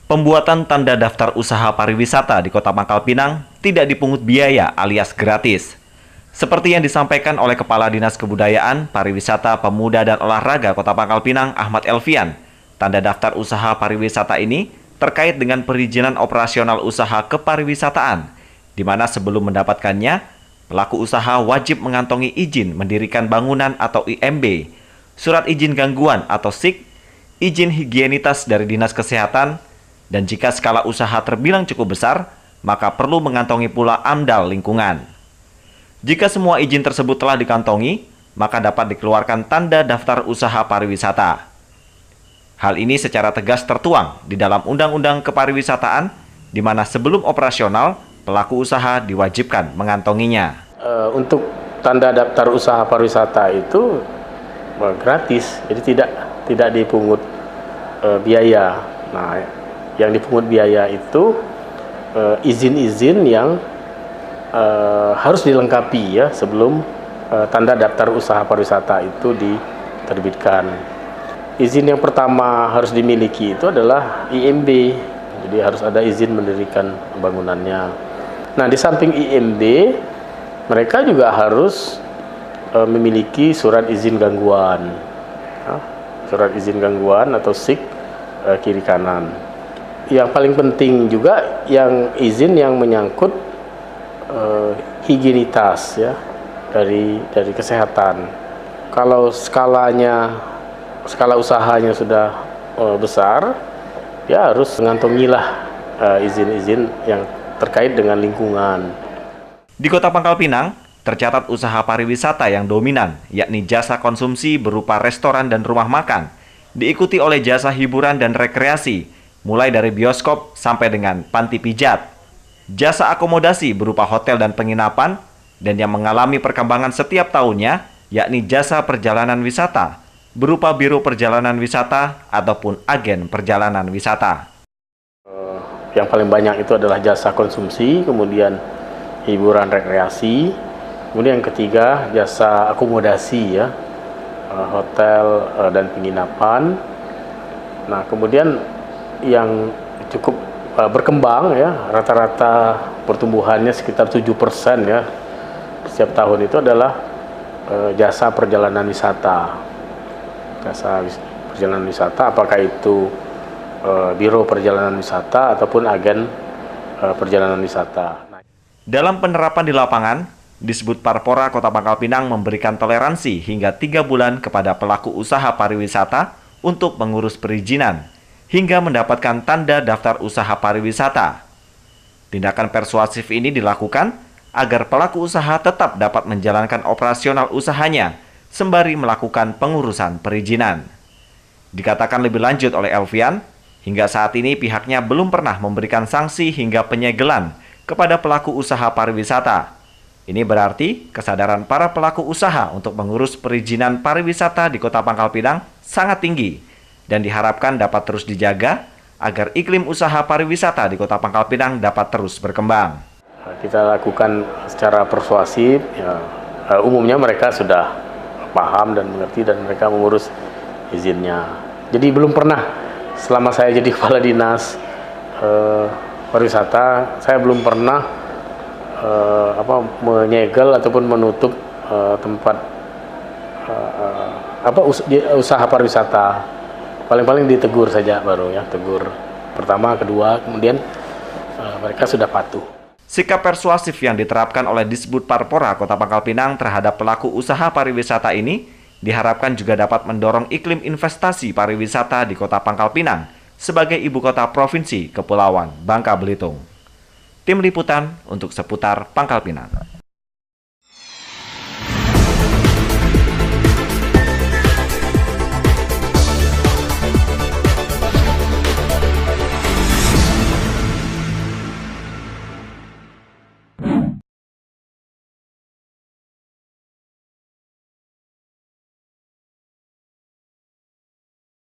Pembuatan tanda daftar usaha pariwisata di Kota Pangkal Pinang tidak dipungut biaya alias gratis. Seperti yang disampaikan oleh Kepala Dinas Kebudayaan, Pariwisata, Pemuda, dan Olahraga Kota Pangkal Pinang, Ahmad Elvian, tanda daftar usaha pariwisata ini terkait dengan perizinan operasional usaha kepariwisataan, di mana sebelum mendapatkannya, pelaku usaha wajib mengantongi izin mendirikan bangunan atau IMB, surat izin gangguan atau SIG, izin higienitas dari Dinas Kesehatan, dan jika skala usaha terbilang cukup besar, maka perlu mengantongi pula AMDAL lingkungan. Jika semua izin tersebut telah dikantongi, maka dapat dikeluarkan tanda daftar usaha pariwisata. Hal ini secara tegas tertuang di dalam Undang-Undang Kepariwisataan, di mana sebelum operasional, pelaku usaha diwajibkan mengantonginya. Untuk tanda daftar usaha pariwisata itu gratis, jadi tidak dipungut biaya. Nah, yang dipungut biaya itu izin-izin yang harus dilengkapi ya sebelum tanda daftar usaha pariwisata itu diterbitkan. Izin yang pertama harus dimiliki itu adalah IMB, jadi harus ada izin mendirikan bangunannya. Nah, di samping IMB, mereka juga harus memiliki surat izin gangguan, surat izin gangguan atau SIG kiri kanan. Yang paling penting juga yang izin yang menyangkut higienitas ya dari kesehatan. Kalau skala usahanya sudah besar, ya harus mengantongilah izin-izin yang terkait dengan lingkungan. Di Kota Pangkal Pinang, tercatat usaha pariwisata yang dominan, yakni jasa konsumsi berupa restoran dan rumah makan, diikuti oleh jasa hiburan dan rekreasi, mulai dari bioskop sampai dengan panti pijat. Jasa akomodasi berupa hotel dan penginapan, dan yang mengalami perkembangan setiap tahunnya, yakni jasa perjalanan wisata, berupa biro perjalanan wisata ataupun agen perjalanan wisata. Yang paling banyak itu adalah jasa konsumsi, kemudian hiburan rekreasi, kemudian yang ketiga jasa akomodasi ya, hotel dan penginapan. Nah, kemudian yang cukup berkembang ya, rata-rata pertumbuhannya sekitar 7% ya setiap tahun itu adalah jasa perjalanan wisata. Jasa perjalanan wisata, apakah itu biro perjalanan wisata ataupun agen perjalanan wisata. Dalam penerapan di lapangan, Disbud Parpora Kota Pangkal Pinang memberikan toleransi hingga 3 bulan kepada pelaku usaha pariwisata untuk mengurus perizinan, hingga mendapatkan tanda daftar usaha pariwisata. Tindakan persuasif ini dilakukan agar pelaku usaha tetap dapat menjalankan operasional usahanya, sembari melakukan pengurusan perizinan. Dikatakan lebih lanjut oleh Elvian, hingga saat ini pihaknya belum pernah memberikan sanksi hingga penyegelan kepada pelaku usaha pariwisata. Ini berarti kesadaran para pelaku usaha untuk mengurus perizinan pariwisata di Kota Pangkal Pinang sangat tinggi, dan diharapkan dapat terus dijaga agar iklim usaha pariwisata di Kota Pangkal Pinang dapat terus berkembang. Kita lakukan secara persuasif, ya, umumnya mereka sudah paham dan mengerti dan mereka mengurus izinnya. Jadi belum pernah selama saya jadi kepala dinas pariwisata, saya belum pernah menyegel ataupun menutup tempat usaha pariwisata. Paling-paling ditegur saja baru ya, tegur pertama, kedua, kemudian mereka sudah patuh. Sikap persuasif yang diterapkan oleh Disbud Parpora Kota Pangkal Pinang terhadap pelaku usaha pariwisata ini diharapkan juga dapat mendorong iklim investasi pariwisata di Kota Pangkal Pinang sebagai ibu kota provinsi Kepulauan Bangka Belitung. Tim Liputan untuk seputar Pangkal Pinang.